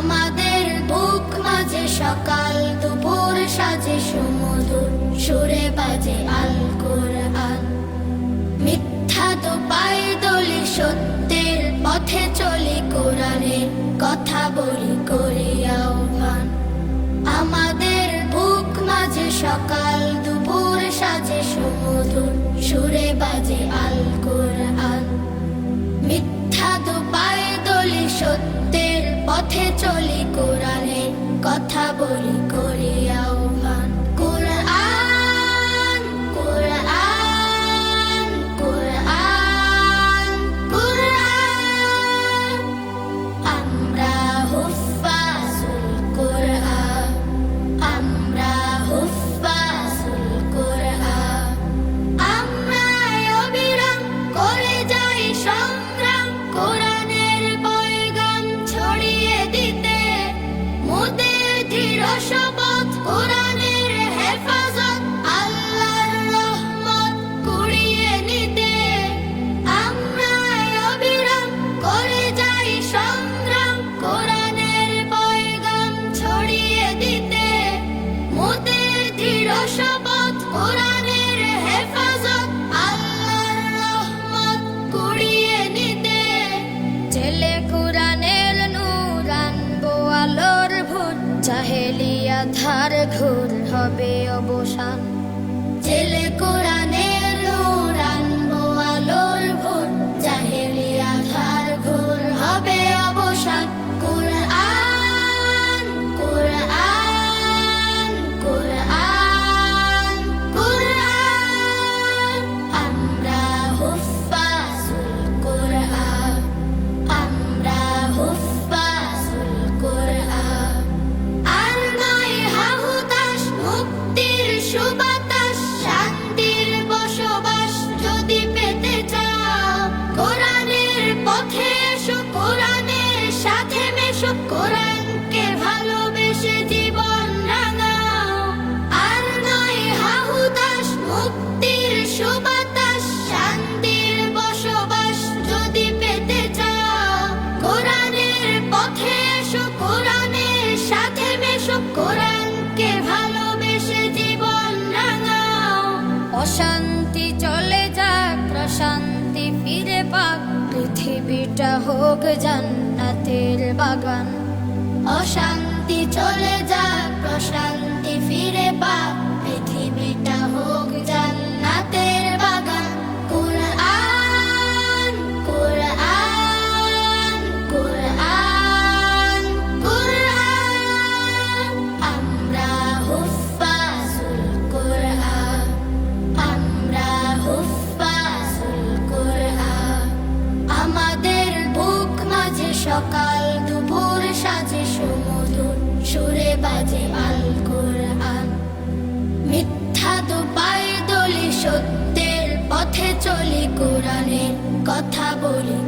আমাদের বুক মাঝে সকাল দুপুর সাজে সুমধুর সুরে বাজে আল কোরআন। মিথ্যা তো পায়ে দলি সত্যের পথে চলি কোরআনের কথা বলি করি আহ্বান। আমাদের বুক মাঝে সকাল দুপুর সাজে সুমধুর সুরে বাজে আল কোরআন। মিথ্যা তো পায়ে দলি সত্যের পথে চলি কোরআনের কথা বলি করি আহ্বান। কোরআন কোরআন কোরআন কোরআন, আমরা হুফাজুল কোরআন, আমরা হুফাজুল কোরআন। আমরা অবিরাম করে যাই সংগ্রাম কোরআনের পয়গাম ছড়িয়ে দিতে। মোদের দৃঢ় শপথ কোরআনের হেফাজত, আল্লাহর রহমত কুড়িয়ে নিতে। আমরা অবিরাম করে যাই সংগ্রাম কোরআনের পয়গাম ছড়িয়ে দিতে। মোদের দৃঢ় শপথ কোরআনের হেফাজত, আল্লাহর রহমত কুড়িয়ে নিতে। জেলে কোরআনের নূর আনবো আলোর ভোর, জাহেলিয়া ধার ঘোর হবে অবসান। জেলে কোরআনের নূর আনবো আলোর ভোর, জাহেলিয়া ধার ঘোর হবে অবসান। কোরআন কোরআন কোরআন কোরআন, আমরা হুফাজুল কোরআন, আমরা হুফাজুল কোরআন। আর নয় হাহুতাশ, মুক্তির সুবাতাস, শান্তির বসবাস যদি পেতে চাও, কোরআনের পথে এসো, কোরআনের সাথে মেশো, কোরআনকে ভালোবেসে জীবন রাঙাও। আর নয় হাহুতাশ, মুক্তির সুবাতাস, শান্তির বসবাস যদি পেতে চাও, কোরআনের পথে এসো, কোরআনের সাথে মেশো, কোরআনকে ভালোবেসে জীবন রাঙাও। অশান্তি চলে যাক, প্রশান্তি ফিরে পাক, পৃথিবীটা হোক জান্নাতের বাগান। অশান্তি চলে যাক, প্রশান্তি ফিরে পাক, পৃথিবীটা হোক জান্নাতের বাগান। কোরআন কোরআন কোরআন কোরআন, আমরা হুফাজুল কোরআন, আমরা হুফাজুল কোরআন। আমাদের বুক মাঝে সকাল দুপুর সাজে সুমধুর সুরে বাজে আল কোরআন। মিথ্যা তো পায়ে দলি সত্যের পথে চলি কোরআনের কথা বলি